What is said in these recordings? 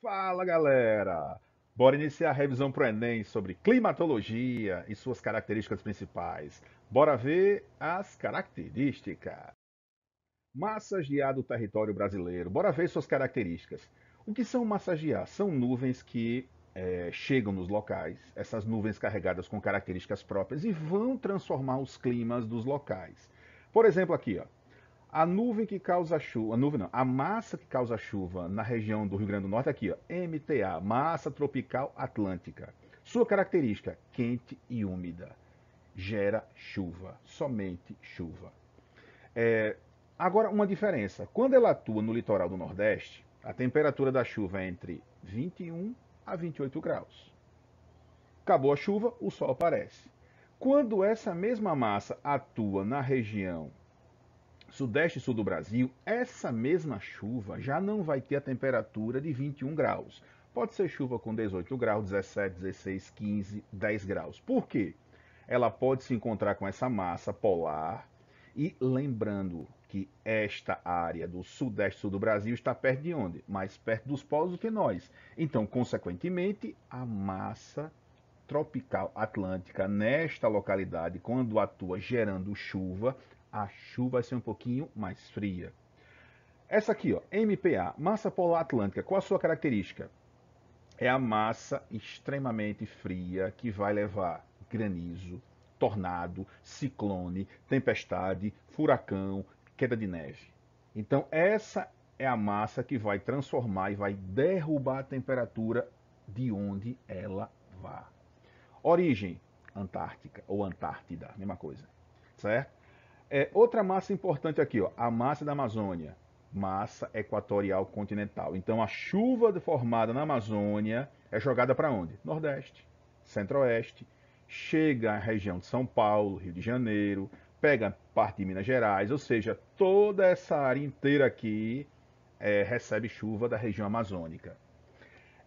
Fala galera! Bora iniciar a revisão para o Enem sobre climatologia e suas características principais. Bora ver as características. Massas de ar do território brasileiro. Bora ver suas características. O que são massas de ar? São nuvens que chegam nos locais, essas nuvens carregadas com características próprias e vão transformar os climas dos locais. Por exemplo, aqui, ó, a nuvem que causa chuva, a nuvem não, a massa que causa chuva na região do Rio Grande do Norte aqui, ó, MTA, massa tropical atlântica. Sua característica, quente e úmida. Gera chuva, somente chuva. Agora, uma diferença. Quando ela atua no litoral do Nordeste, a temperatura da chuva é entre 21 a 28 graus. Acabou a chuva, o sol aparece. Quando essa mesma massa atua na região Sudeste e Sul do Brasil, essa mesma chuva já não vai ter a temperatura de 21 graus. Pode ser chuva com 18 graus, 17, 16, 15, 10 graus. Por quê? Ela pode se encontrar com essa massa polar e lembrando que esta área do Sudeste e Sul do Brasil está perto de onde? Mais perto dos polos do que nós. Então, consequentemente, a massa tropical atlântica nesta localidade, quando atua gerando chuva, a chuva vai ser um pouquinho mais fria. Essa aqui, ó, MPA, massa polar atlântica, qual a sua característica? É a massa extremamente fria que vai levar granizo, tornado, ciclone, tempestade, furacão, queda de neve. Então, essa é a massa que vai transformar e vai derrubar a temperatura de onde ela vá. Origem, Antártica ou Antártida, mesma coisa, certo? Outra massa importante aqui, ó, a massa da Amazônia, massa equatorial continental. Então a chuva formada na Amazônia é jogada para onde? Nordeste, Centro-Oeste, chega à região de São Paulo, Rio de Janeiro, pega parte de Minas Gerais, ou seja, toda essa área inteira aqui recebe chuva da região amazônica.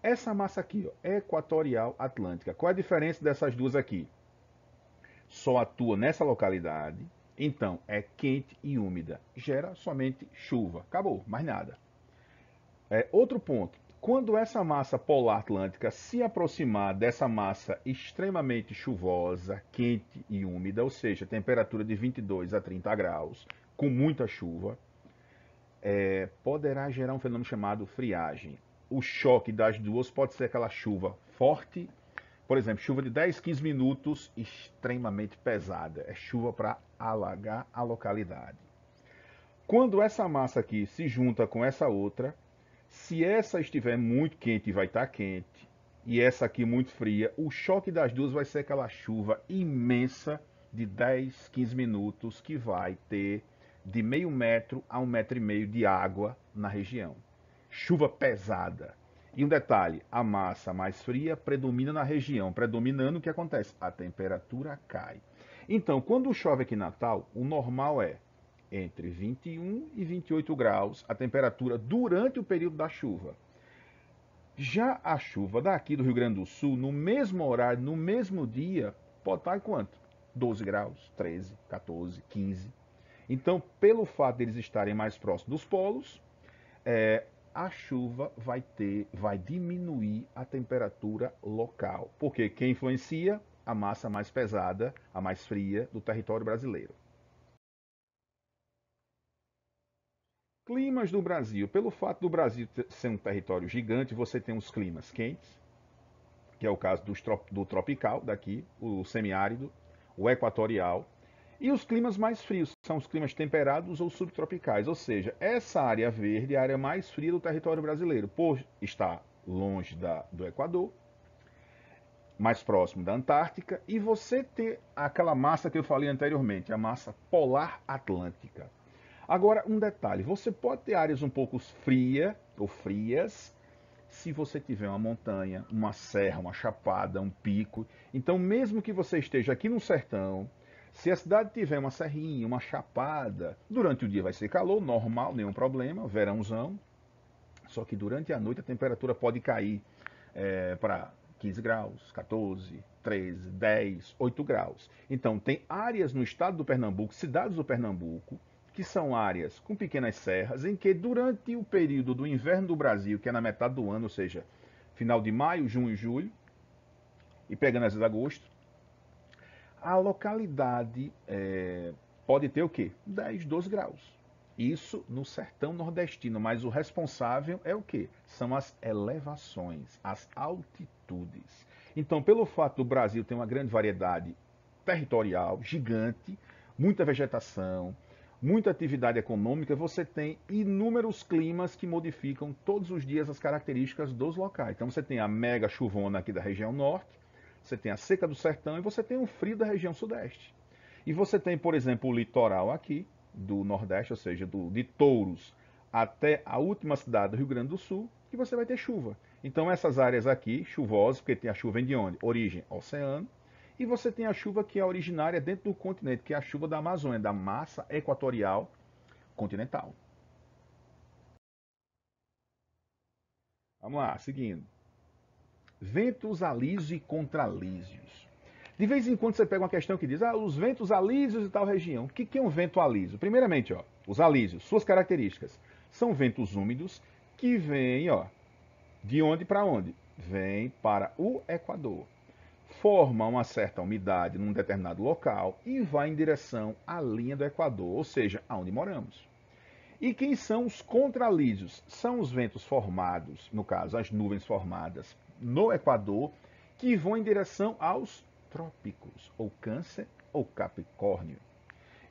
Essa massa aqui, ó, equatorial atlântica. Qual a diferença dessas duas aqui? Só atua nessa localidade, então é quente e úmida. Gera somente chuva. Acabou, mais nada. Outro ponto. Quando essa massa polar atlântica se aproximar dessa massa extremamente chuvosa, quente e úmida, ou seja, temperatura de 22 a 30 graus, com muita chuva, poderá gerar um fenômeno chamado friagem. O choque das duas pode ser aquela chuva forte, por exemplo, chuva de 10, 15 minutos, extremamente pesada. É chuva para alagar a localidade. Quando essa massa aqui se junta com essa outra, se essa estiver muito quente, vai estar quente, e essa aqui muito fria, o choque das duas vai ser aquela chuva imensa de 10, 15 minutos que vai ter de meio metro a 1,5 metro de água na região. Chuva pesada. E um detalhe, a massa mais fria predomina na região. Predominando, o que acontece? A temperatura cai. Então, quando chove aqui em Natal, o normal é entre 21 e 28 graus a temperatura durante o período da chuva. Já a chuva daqui do Rio Grande do Sul, no mesmo horário, no mesmo dia, pode estar em quanto? 12 graus, 13, 14, 15. Então, pelo fato de eles estarem mais próximos dos polos, a chuva vai diminuir a temperatura local. Porque quem influencia? A massa mais pesada, a mais fria do território brasileiro. Climas do Brasil. Pelo fato do Brasil ser um território gigante, você tem os climas quentes, que é o caso do tropical daqui, o semiárido, o equatorial, e os climas mais frios, são os climas temperados ou subtropicais, ou seja, essa área verde é a área mais fria do território brasileiro, por estar longe do Equador, mais próximo da Antártica, e você ter aquela massa que eu falei anteriormente, a massa polar atlântica. Agora, um detalhe, você pode ter áreas um pouco fria ou frias, se você tiver uma montanha, uma serra, uma chapada, um pico. Então, mesmo que você esteja aqui no sertão, se a cidade tiver uma serrinha, uma chapada, durante o dia vai ser calor, normal, nenhum problema, verãozão. Só que durante a noite a temperatura pode cair para 15 graus, 14, 13, 10, 8 graus. Então, tem áreas no estado do Pernambuco, cidades do Pernambuco, que são áreas com pequenas serras, em que durante o período do inverno do Brasil, que é na metade do ano, ou seja, final de maio, junho, julho, e pegando às vezes agosto, a localidade pode ter o quê? 10, 12 graus. Isso no sertão nordestino, mas o responsável é o quê? São as elevações, as altitudes. Então, pelo fato do Brasil ter uma grande variedade territorial, gigante, muita vegetação, muita atividade econômica, você tem inúmeros climas que modificam todos os dias as características dos locais. Então, você tem a mega chuvona aqui da região norte, você tem a seca do sertão e você tem o frio da região sudeste. E você tem, por exemplo, o litoral aqui do Nordeste, ou seja, de Touros até a última cidade do Rio Grande do Sul, que você vai ter chuva. Então essas áreas aqui, chuvosas, porque tem a chuva vem de onde? Origem, oceano. E você tem a chuva que é originária dentro do continente, que é a chuva da Amazônia, da massa equatorial continental. Vamos lá, seguindo. Ventos alísios e contralísios. De vez em quando você pega uma questão que diz, os ventos alísios de tal região. O que é um vento alísio? Primeiramente, os alísios, suas características. São ventos úmidos que vêm, de onde para onde? Vêm para o Equador. Forma uma certa umidade num determinado local e vai em direção à linha do Equador, ou seja, aonde moramos. E quem são os contralísios? São os ventos formados, no caso, as nuvens formadas no Equador, que vão em direção aos trópicos, ou Câncer ou Capricórnio.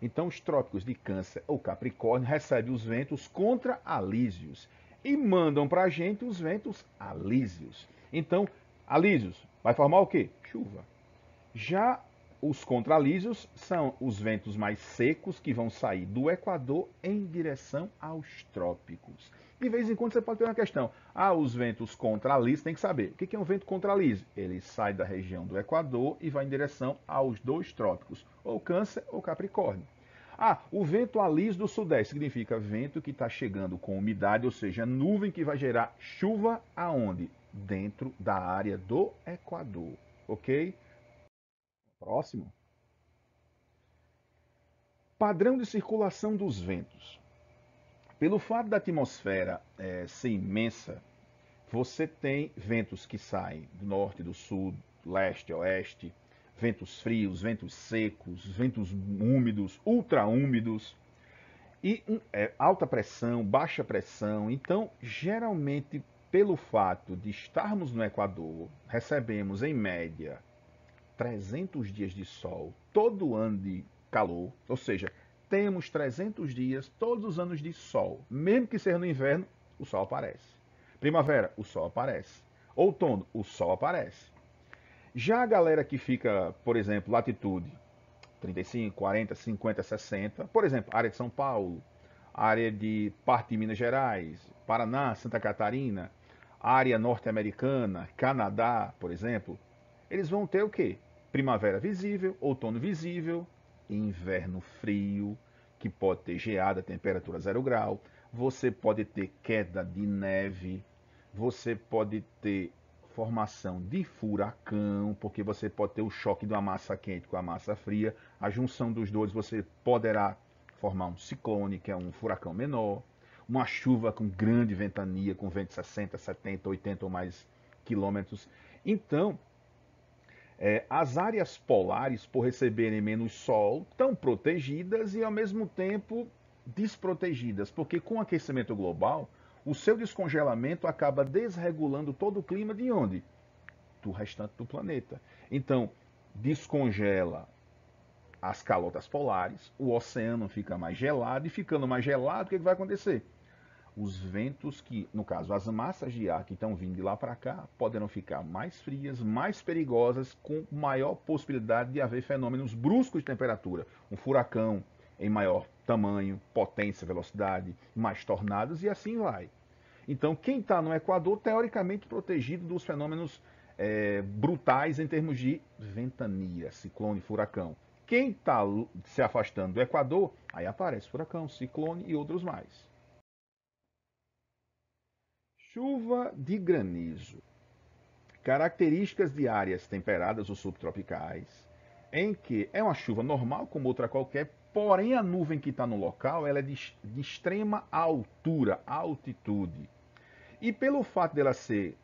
Então, os trópicos de Câncer ou Capricórnio recebem os ventos contra-alísios e mandam para a gente os ventos alísios. Então, alísios vai formar o quê? Chuva. Já os contralísios são os ventos mais secos que vão sair do Equador em direção aos trópicos. De vez em quando você pode ter uma questão. Os ventos contralísios, tem que saber. O que é um vento contralísio? Ele sai da região do Equador e vai em direção aos dois trópicos, ou Câncer ou Capricórnio. O vento alísio do Sudeste significa vento que está chegando com umidade, ou seja, nuvem que vai gerar chuva aonde? Dentro da área do Equador, ok? Próximo. Padrão de circulação dos ventos. Pelo fato da atmosfera ser imensa, você tem ventos que saem do norte, do sul, leste, oeste, ventos frios, ventos secos, ventos úmidos, ultraúmidos, e alta pressão, baixa pressão. Então, geralmente, pelo fato de estarmos no Equador, recebemos em média 300 dias de sol, todo ano de calor, ou seja, temos 300 dias todos os anos de sol. Mesmo que seja no inverno, o sol aparece. Primavera, o sol aparece. Outono, o sol aparece. Já a galera que fica, por exemplo, latitude 35, 40, 50, 60, por exemplo, área de São Paulo, área de parte de Minas Gerais, Paraná, Santa Catarina, área norte-americana, Canadá, por exemplo, eles vão ter o quê? Primavera visível, outono visível, inverno frio, que pode ter geada, temperatura 0 grau, você pode ter queda de neve, você pode ter formação de furacão, porque você pode ter o choque de uma massa quente com a massa fria, a junção dos dois você poderá formar um ciclone, que é um furacão menor, uma chuva com grande ventania, com vento de 60, 70, 80 ou mais quilômetros. Então, as áreas polares, por receberem menos sol, estão protegidas e ao mesmo tempo desprotegidas, porque com o aquecimento global, o seu descongelamento acaba desregulando todo o clima de onde? Do restante do planeta. Então, descongela as calotas polares, o oceano fica mais gelado, e ficando mais gelado, o que vai acontecer? Os ventos que, no caso, as massas de ar que estão vindo de lá para cá, poderão ficar mais frias, mais perigosas, com maior possibilidade de haver fenômenos bruscos de temperatura. Um furacão em maior tamanho, potência, velocidade, mais tornados e assim vai. Então, quem está no Equador, teoricamente protegido dos fenômenos brutais em termos de ventania, ciclone, furacão. Quem está se afastando do Equador, aí aparece furacão, ciclone e outros mais. Chuva de granizo. Características de áreas temperadas ou subtropicais, em que é uma chuva normal como outra qualquer, Porém, a nuvem que está no local ela é de extrema altura, altitude. E pelo fato dela ser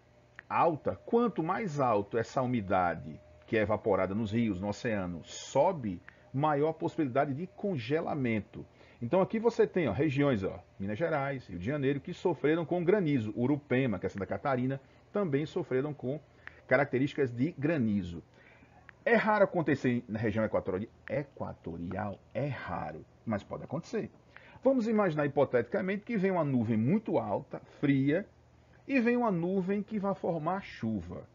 alta, quanto mais alto essa umidade que é evaporada nos rios, no oceano, sobe, maior a possibilidade de congelamento. Então aqui você tem regiões, Minas Gerais, Rio de Janeiro, que sofreram com granizo. Urupema, que é Santa Catarina, também sofreram com características de granizo. É raro acontecer na região equatorial, é raro, mas pode acontecer. Vamos imaginar hipoteticamente que vem uma nuvem muito alta, fria, e vem uma nuvem que vai formar chuva.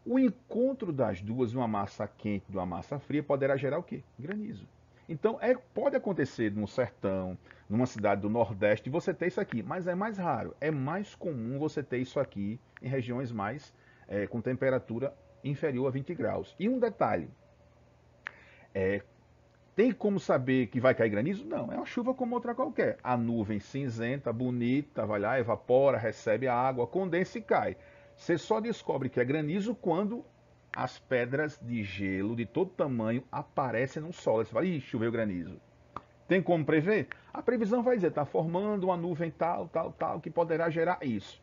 O encontro das duas, uma massa quente e uma massa fria, poderá gerar o quê? Granizo. Então, pode acontecer no sertão, numa cidade do Nordeste, você ter isso aqui, mas é mais raro. É mais comum você ter isso aqui em regiões mais com temperatura inferior a 20 graus. E um detalhe, tem como saber que vai cair granizo? Não, é uma chuva como outra qualquer. A nuvem cinzenta, bonita, vai lá, evapora, recebe a água, condensa e cai. Você só descobre que é granizo quando as pedras de gelo de todo tamanho aparecem no solo. Você fala, ih, choveu granizo. Tem como prever? A previsão vai dizer, está formando uma nuvem tal, tal, tal, que poderá gerar isso.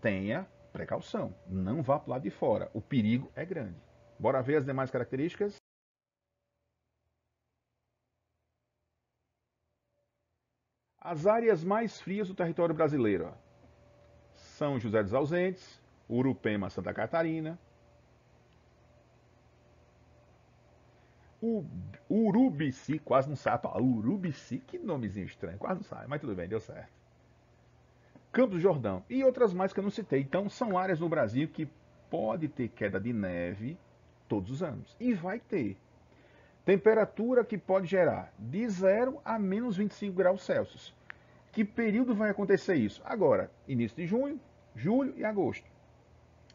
Tenha precaução, não vá para o lado de fora. O perigo é grande. Bora ver as demais características? As áreas mais frias do território brasileiro: São José dos Ausentes, Urupema, Santa Catarina, Urubici, quase não sai a palavra, Urubici, que nomezinho estranho, quase não sai, mas tudo bem, deu certo. Campos do Jordão e outras mais que eu não citei. Então são áreas no Brasil que pode ter queda de neve todos os anos. E vai ter. Temperatura que pode gerar de 0 a menos 25 graus Celsius. Que período vai acontecer isso? Agora, início de junho, julho e agosto.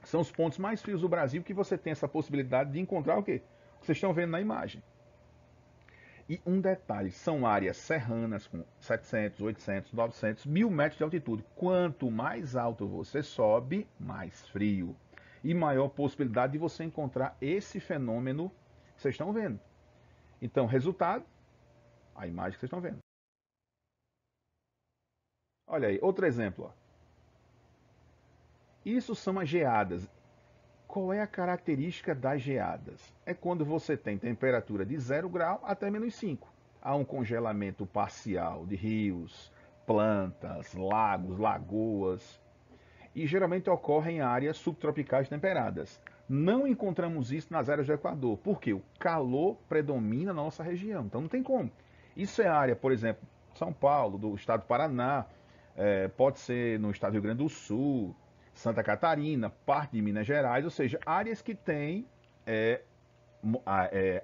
São os pontos mais frios do Brasil que você tem essa possibilidade de encontrar o quê? O que vocês estão vendo na imagem. E um detalhe, são áreas serranas com 700, 800, 900, 1000 metros de altitude. Quanto mais alto você sobe, mais frio. E maior possibilidade de você encontrar esse fenômeno que vocês estão vendo. Então, resultado, a imagem que vocês estão vendo. Olha aí, outro exemplo. Isso são as geadas. Qual é a característica das geadas? É quando você tem temperatura de 0 grau até menos 5. Há um congelamento parcial de rios, plantas, lagos, lagoas. E geralmente ocorre em áreas subtropicais temperadas. Não encontramos isso nas áreas do Equador, porque o calor predomina na nossa região. Então não tem como. Isso é área, por exemplo, São Paulo, do estado do Paraná, pode ser no estado do Rio Grande do Sul, Santa Catarina, parte de Minas Gerais, ou seja, áreas que têm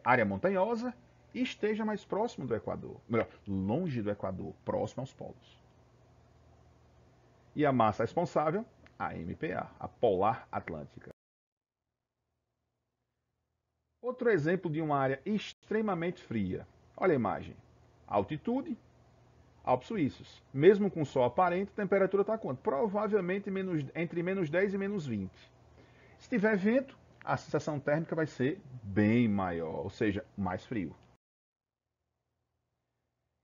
área montanhosa e esteja mais próximo do Equador, melhor, longe do Equador, próximo aos polos. E a massa responsável, a MPA, a Polar Atlântica. Outro exemplo de uma área extremamente fria. Olha a imagem. Altitude, Alpes Suíços. Mesmo com sol aparente, a temperatura está quanto? Provavelmente entre menos 10 e menos 20. Se tiver vento, a sensação térmica vai ser bem maior, ou seja, mais frio.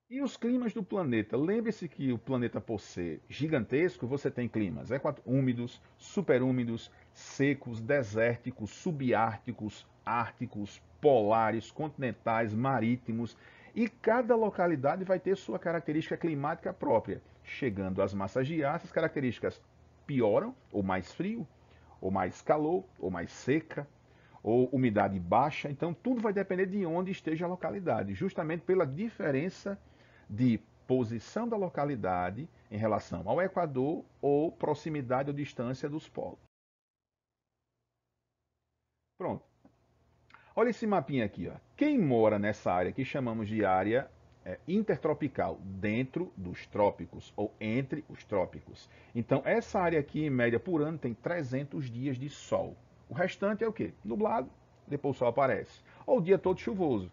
E os climas do planeta? Lembre-se que o planeta, por ser gigantesco, você tem climas úmidos, superúmidos, secos, desérticos, subárticos, árticos, polares, continentais, marítimos. E cada localidade vai ter sua característica climática própria. Chegando às massas de ar, essas características pioram, ou mais frio, ou mais calor, ou mais seca, ou umidade baixa. Então tudo vai depender de onde esteja a localidade, justamente pela diferença de posição da localidade em relação ao Equador ou proximidade ou distância dos polos. Pronto. Olha esse mapinha aqui. Quem mora nessa área que chamamos de área intertropical, dentro dos trópicos ou entre os trópicos. Então, essa área aqui, em média por ano, tem 300 dias de sol. O restante é o quê? Nublado, depois o sol aparece. Ou o dia todo chuvoso.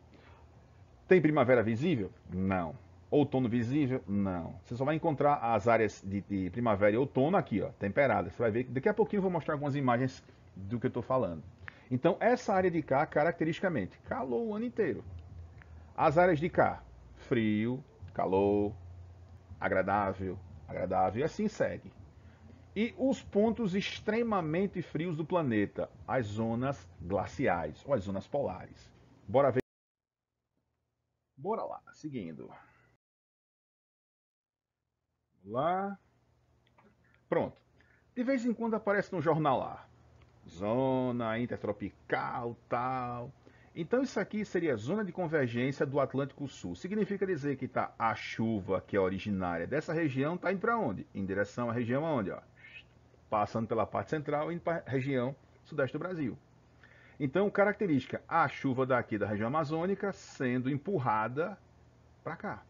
Tem primavera visível? Não. Outono visível? Não. Você só vai encontrar as áreas de primavera e outono aqui, temperadas. Você vai ver que daqui a pouquinho eu vou mostrar algumas imagens do que eu estou falando. Então, essa área de cá, caracteristicamente, calor o ano inteiro. As áreas de cá, frio, calor, agradável, agradável, e assim segue. E os pontos extremamente frios do planeta, as zonas glaciais ou as zonas polares. Bora ver. Bora lá, seguindo. Lá. Pronto. De vez em quando aparece no jornal lá. Zona intertropical, tal. Então isso aqui seria a zona de convergência do Atlântico Sul. Significa dizer que tá a chuva que é originária dessa região está indo para onde? Em direção à região onde, ó, passando pela parte central e indo para a região sudeste do Brasil. Então, característica, a chuva daqui da região amazônica sendo empurrada para cá.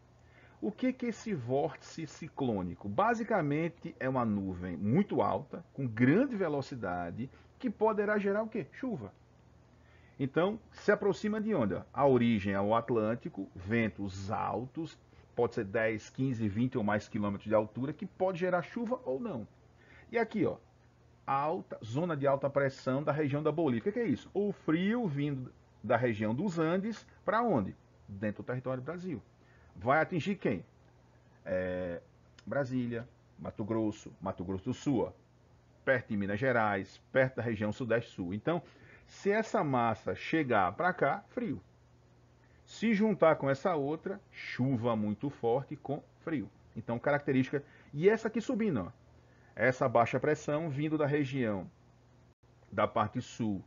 O que é esse vórtice ciclônico? Basicamente é uma nuvem muito alta, com grande velocidade, que poderá gerar o quê? Chuva. Então, se aproxima de onde? A origem é o Atlântico, ventos altos, pode ser 10, 15, 20 ou mais quilômetros de altura, que pode gerar chuva ou não. E aqui, ó, alta, zona de alta pressão da região da Bolívia. O que é isso? O frio vindo da região dos Andes para onde? Dentro do território do Brasil. Vai atingir quem? Brasília, Mato Grosso do Sul, ó, perto de Minas Gerais, perto da região Sudeste-Sul. Então, se essa massa chegar para cá, frio. Se juntar com essa outra, chuva muito forte com frio. Então, característica. E essa aqui subindo, ó, essa baixa pressão vindo da região da parte sul,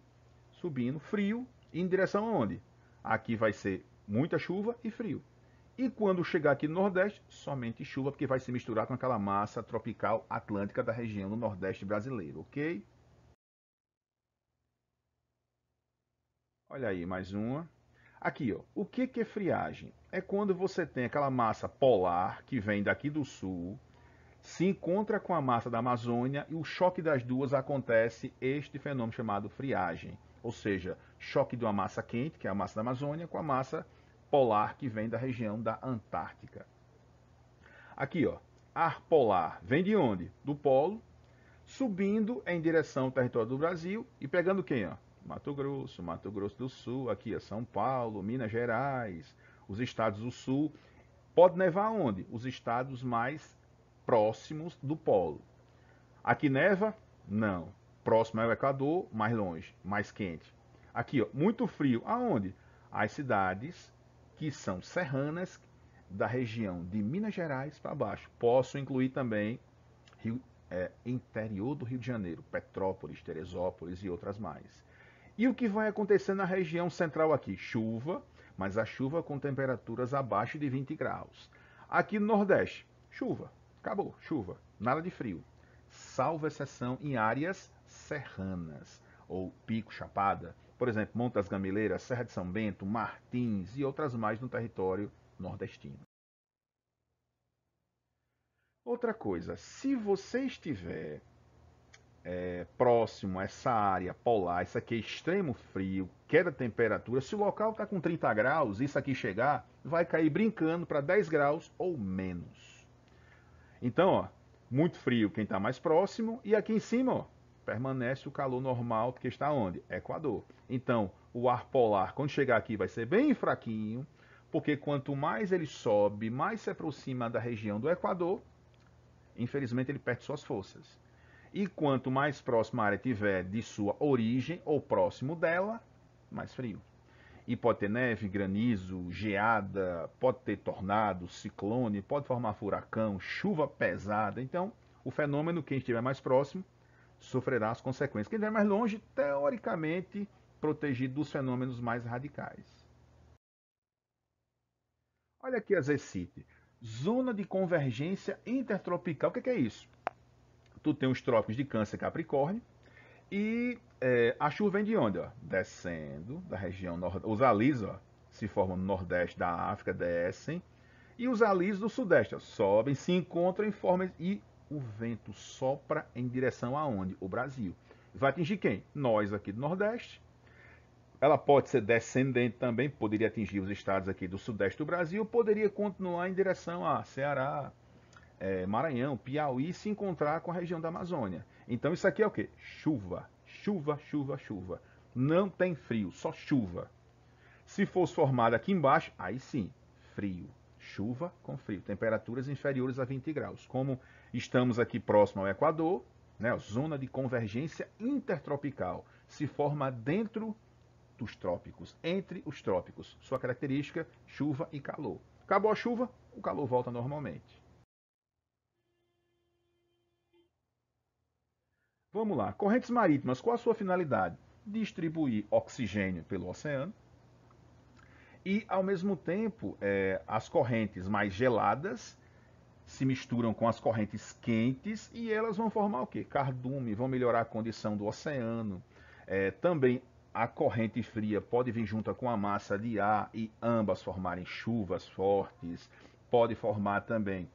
subindo, frio, em direção aonde? Aqui vai ser muita chuva e frio. E quando chegar aqui no Nordeste, somente chuva, porque vai se misturar com aquela massa tropical atlântica da região do Nordeste brasileiro, ok? Olha aí, mais uma. Aqui, ó, o que é friagem? É quando você tem aquela massa polar que vem daqui do sul, se encontra com a massa da Amazônia e o choque das duas acontece este fenômeno chamado friagem. Ou seja, choque de uma massa quente, que é a massa da Amazônia, com a massa polar que vem da região da Antártica. Aqui, ó, ar polar vem de onde? Do polo, subindo em direção ao território do Brasil e pegando quem, ó? Mato Grosso do Sul, aqui é São Paulo, Minas Gerais, os estados do Sul. Pode nevar onde? Os estados mais próximos do polo. Aqui neva? Não. Próximo ao Equador, mais longe, mais quente. Aqui, ó, muito frio. Aonde? As cidades que são serranas da região de Minas Gerais para baixo. Posso incluir também interior do Rio de Janeiro, Petrópolis, Teresópolis e outras mais. E o que vai acontecer na região central aqui? Chuva, mas a chuva com temperaturas abaixo de 20 graus. Aqui no Nordeste, chuva. Acabou, chuva. Nada de frio. Salvo exceção em áreas serranas, ou pico, chapada. Por exemplo, Monte das Gameleiras, Serra de São Bento, Martins e outras mais no território nordestino. Outra coisa, se você estiver próximo a essa área polar, isso aqui é extremo frio, queda de temperatura, se o local está com 30 graus, isso aqui chegar, vai cair brincando para 10 graus ou menos. Então, ó, muito frio quem está mais próximo, e aqui em cima, ó, permanece o calor normal que está onde? Equador. Então, o ar polar, quando chegar aqui, vai ser bem fraquinho, porque quanto mais ele sobe, mais se aproxima da região do Equador, infelizmente ele perde suas forças. E quanto mais próxima a área tiver de sua origem ou próximo dela, mais frio. E pode ter neve, granizo, geada, pode ter tornado, ciclone, pode formar furacão, chuva pesada. Então, o fenômeno, quem estiver mais próximo, sofrerá as consequências. Quem estiver mais longe, teoricamente, protegido dos fenômenos mais radicais. Olha aqui a ZCIT. Zona de convergência intertropical. O que é isso? Tu tem os trópicos de Câncer e Capricórnio, e a chuva vem de onde? Ó? Descendo da região nordeste. Os alis ó, se formam no nordeste da África, descem. E os alis do sudeste ó, sobem, se encontram em forma. E o vento sopra em direção aonde? O Brasil. Vai atingir quem? Nós aqui do nordeste. Ela pode ser descendente também, poderia atingir os estados aqui do sudeste do Brasil, poderia continuar em direção a Ceará, Maranhão, Piauí, se encontrar com a região da Amazônia. Então isso aqui é o quê? Chuva, chuva, chuva, chuva. Não tem frio, só chuva. Se fosse formada aqui embaixo, aí sim, frio. Chuva com frio. Temperaturas inferiores a 20 graus. Como estamos aqui próximo ao Equador, né, zona de convergência intertropical. Se forma dentro dos trópicos, entre os trópicos. Sua característica, chuva e calor. Acabou a chuva, o calor volta normalmente. Vamos lá. Correntes marítimas, qual a sua finalidade? Distribuir oxigênio pelo oceano e, ao mesmo tempo, as correntes mais geladas se misturam com as correntes quentes e elas vão formar o quê? Cardume, vão melhorar a condição do oceano. Também a corrente fria pode vir junto com a massa de ar e ambas formarem chuvas fortes. Pode formar também,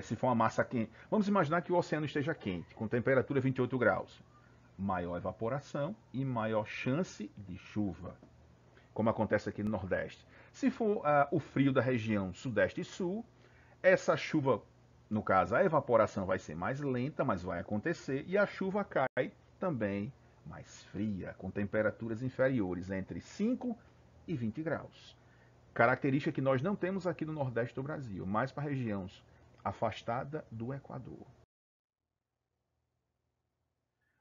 se for uma massa quente. Vamos imaginar que o oceano esteja quente, com temperatura 28 graus. Maior evaporação e maior chance de chuva, como acontece aqui no Nordeste. Se for o frio da região Sudeste e Sul, essa chuva, no caso, a evaporação vai ser mais lenta, mas vai acontecer, e a chuva cai também mais fria, com temperaturas inferiores entre 5 e 20 graus. Característica que nós não temos aqui no Nordeste do Brasil, mais para regiões afastada do Equador.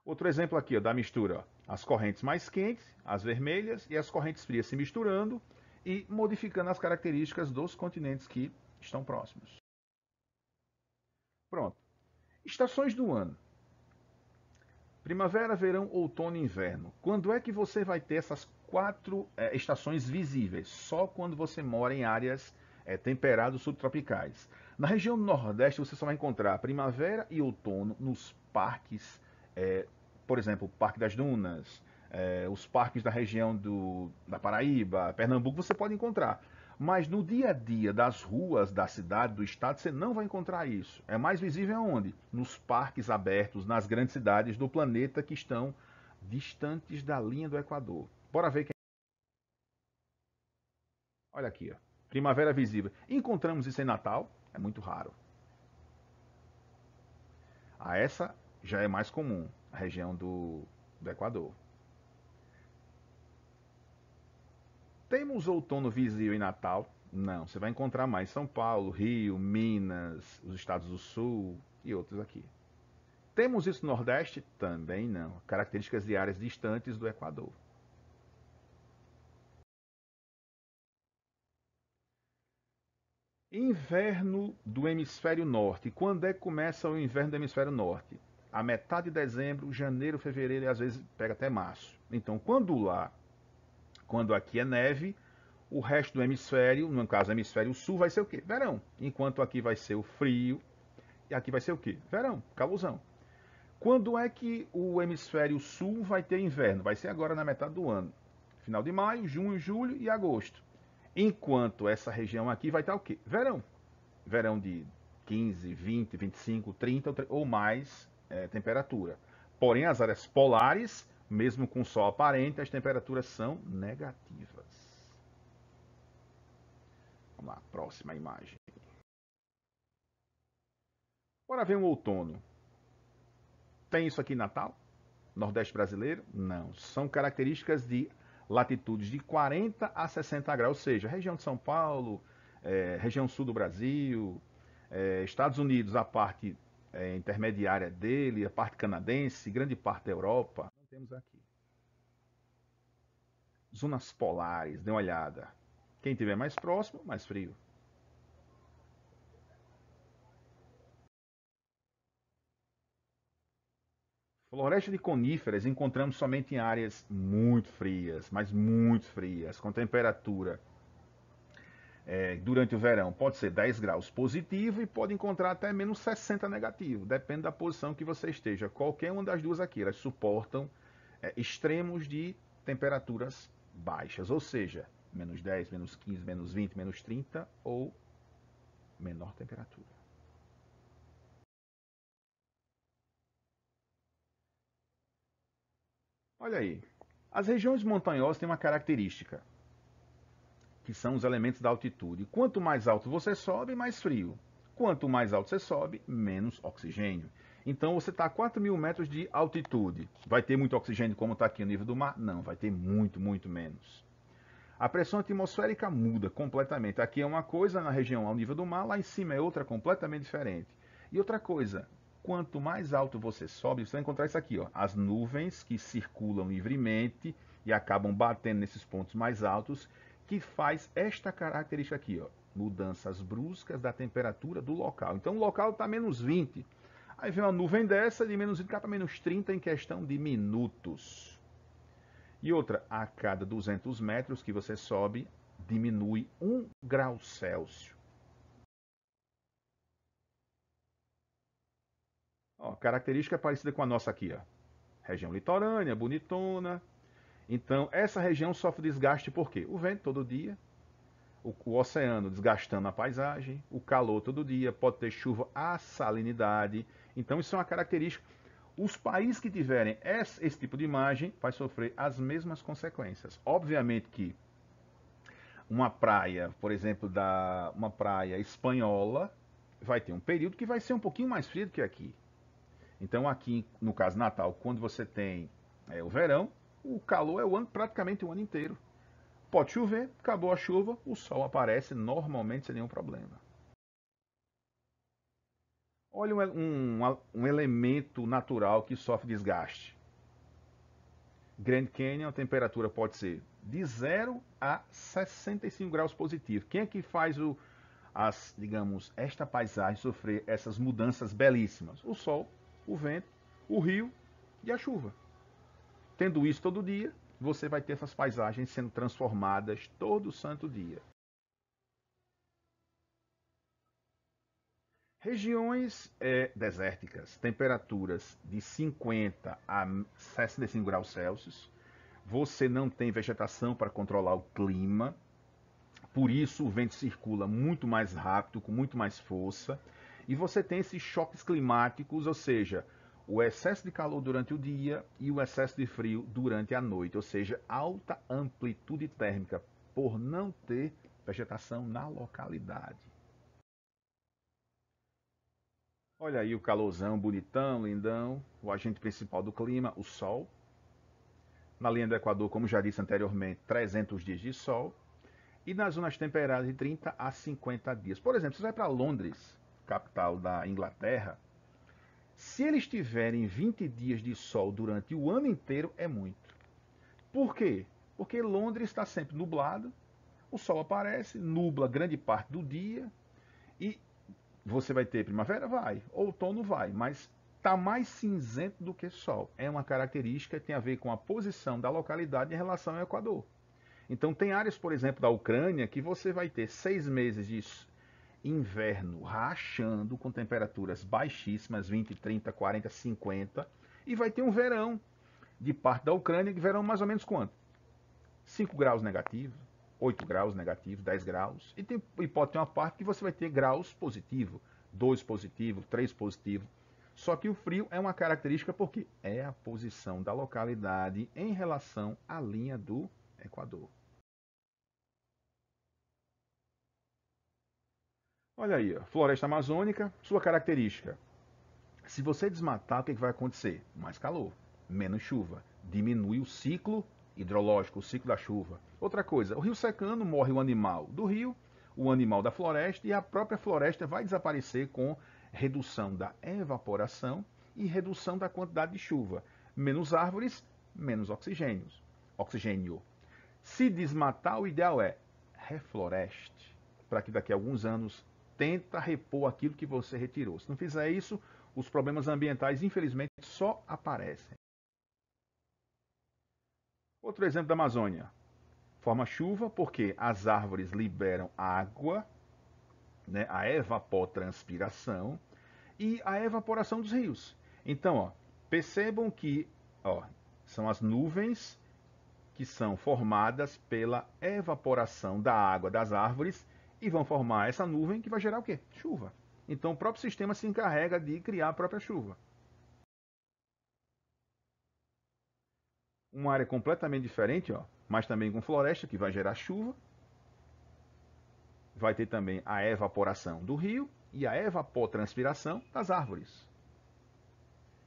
Outro exemplo aqui, ó, da mistura, ó, as correntes mais quentes, as vermelhas, e as correntes frias se misturando e modificando as características dos continentes que estão próximos. Pronto. Estações do ano. Primavera, verão, outono e inverno. Quando é que você vai ter essas quatro estações visíveis? Só quando você mora em áreas temperadas subtropicais. Na região do Nordeste você só vai encontrar primavera e outono nos parques, por exemplo, o Parque das Dunas, os parques da região da Paraíba, Pernambuco, você pode encontrar. Mas no dia a dia das ruas da cidade, do estado, você não vai encontrar isso. É mais visível onde? Nos parques abertos, nas grandes cidades do planeta que estão distantes da linha do Equador. Bora ver quem. Olha aqui, ó. Primavera visível. Encontramos isso em Natal? É muito raro. Essa já é mais comum, a região do Equador. Temos outono visível em Natal? Não, você vai encontrar mais São Paulo, Rio, Minas, os estados do Sul e outros aqui. Temos isso no Nordeste? Também não. Características de áreas distantes do Equador. Inverno do hemisfério norte. Quando é que começa o inverno do hemisfério norte? A metade de dezembro, janeiro, fevereiro e às vezes pega até março. Então, quando aqui é neve, o resto do hemisfério, no caso o hemisfério sul, vai ser o quê? Verão. Enquanto aqui vai ser o frio, e aqui vai ser o quê? Verão, calorzão. Quando é que o hemisfério sul vai ter inverno? Vai ser agora na metade do ano. Final de maio, junho, julho e agosto. Enquanto essa região aqui vai estar o quê? Verão. Verão de 15, 20, 25, 30 ou mais temperatura. Porém, as áreas polares, mesmo com sol aparente, as temperaturas são negativas. Vamos lá, próxima imagem. Bora ver um outono. Tem isso aqui em Natal? Nordeste brasileiro? Não. São características de latitudes de 40 a 60 graus, ou seja, região de São Paulo, região sul do Brasil, Estados Unidos, a parte intermediária dele, a parte canadense, grande parte da Europa. Não temos aqui. Zonas polares, dê uma olhada. Quem tiver mais próximo, mais frio. Floresta de coníferas encontramos somente em áreas muito frias, mas muito frias, com temperatura durante o verão pode ser 10 graus positivo e pode encontrar até menos 60 negativo, depende da posição que você esteja. Qualquer uma das duas aqui, elas suportam extremos de temperaturas baixas, ou seja, menos 10, menos 15, menos 20, menos 30 ou menor temperatura. Olha aí, as regiões montanhosas têm uma característica, que são os elementos da altitude. Quanto mais alto você sobe, mais frio. Quanto mais alto você sobe, menos oxigênio. Então você está a 4.000 metros de altitude. Vai ter muito oxigênio como está aqui no nível do mar? Não, vai ter muito, muito menos. A pressão atmosférica muda completamente. Aqui é uma coisa na região ao nível do mar, lá em cima é outra completamente diferente. E outra coisa, quanto mais alto você sobe, você vai encontrar isso aqui, ó, as nuvens que circulam livremente e acabam batendo nesses pontos mais altos, que faz esta característica aqui, ó, mudanças bruscas da temperatura do local. Então o local está menos 20. Aí vem uma nuvem dessa de menos 20 para menos 30 em questão de minutos. E outra, a cada 200 metros que você sobe, diminui 1 grau Celsius. Ó, característica parecida com a nossa aqui, ó. Região litorânea, bonitona. Então, essa região sofre desgaste por quê? O vento todo dia, o oceano desgastando a paisagem, o calor todo dia, pode ter chuva, a salinidade. Então, isso é uma característica. Os países que tiverem esse tipo de imagem vai sofrer as mesmas consequências. Obviamente que uma praia, por exemplo, uma praia espanhola, vai ter um período que vai ser um pouquinho mais frio do que aqui. Então aqui, no caso Natal, quando você tem o verão, o calor é praticamente o ano inteiro. Pode chover, acabou a chuva, o sol aparece normalmente sem nenhum problema. Olha um elemento natural que sofre desgaste. Grand Canyon, a temperatura pode ser de 0 a 65 graus positivo. Quem é que faz digamos, esta paisagem sofrer essas mudanças belíssimas? O sol, o vento, o rio e a chuva. Tendo isso todo dia, você vai ter essas paisagens sendo transformadas todo santo dia. Regiões desérticas, temperaturas de 50 a 65 graus Celsius. Você não tem vegetação para controlar o clima, por isso o vento circula muito mais rápido, com muito mais força, e você tem esses choques climáticos, ou seja, o excesso de calor durante o dia e o excesso de frio durante a noite, ou seja, alta amplitude térmica, por não ter vegetação na localidade. Olha aí o calorzão bonitão, lindão, o agente principal do clima, o Sol. Na linha do Equador, como já disse anteriormente, 300 dias de sol. E nas zonas temperadas, de 30 a 50 dias. Por exemplo, você vai para Londres, capital da Inglaterra, se eles tiverem 20 dias de sol durante o ano inteiro, é muito. Por quê? Porque Londres está sempre nublado, o sol aparece, nubla grande parte do dia, e você vai ter primavera? Vai. Outono? Vai. Mas está mais cinzento do que sol. É uma característica que tem a ver com a posição da localidade em relação ao Equador. Então tem áreas, por exemplo, da Ucrânia, que você vai ter 6 meses de inverno rachando com temperaturas baixíssimas, 20, 30, 40, 50, e vai ter um verão de parte da Ucrânia, que verão mais ou menos quanto? 5 graus negativo, 8 graus negativo, 10 graus, e pode ter uma parte que você vai ter graus positivo, 2 positivo, 3 positivo. Só que o frio é uma característica porque é a posição da localidade em relação à linha do Equador. Olha aí, ó, floresta amazônica, sua característica. Se você desmatar, o que vai acontecer? Mais calor, menos chuva, diminui o ciclo hidrológico, o ciclo da chuva. Outra coisa, o rio secando, morre o animal do rio, o animal da floresta, e a própria floresta vai desaparecer com redução da evaporação e redução da quantidade de chuva. Menos árvores, menos oxigênio. Se desmatar, o ideal é refloreste, para que daqui a alguns anos tenta repor aquilo que você retirou. Se não fizer isso, os problemas ambientais, infelizmente, só aparecem. Outro exemplo da Amazônia. Forma chuva porque as árvores liberam água, né, a evapotranspiração e a evaporação dos rios. Então, ó, percebam que são as nuvens que são formadas pela evaporação da água das árvores e vão formar essa nuvem que vai gerar o quê? Chuva. Então o próprio sistema se encarrega de criar a própria chuva. Uma área completamente diferente, ó, mas também com floresta, que vai gerar chuva. Vai ter também a evaporação do rio e a evapotranspiração das árvores.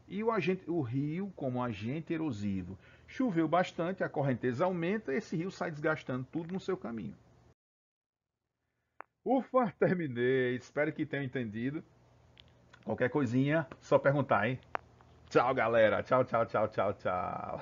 E o rio como agente erosivo. Choveu bastante, a correnteza aumenta e esse rio sai desgastando tudo no seu caminho. Ufa, terminei. Espero que tenham entendido. Qualquer coisinha, só perguntar, hein? Tchau, galera. Tchau, tchau, tchau, tchau, tchau.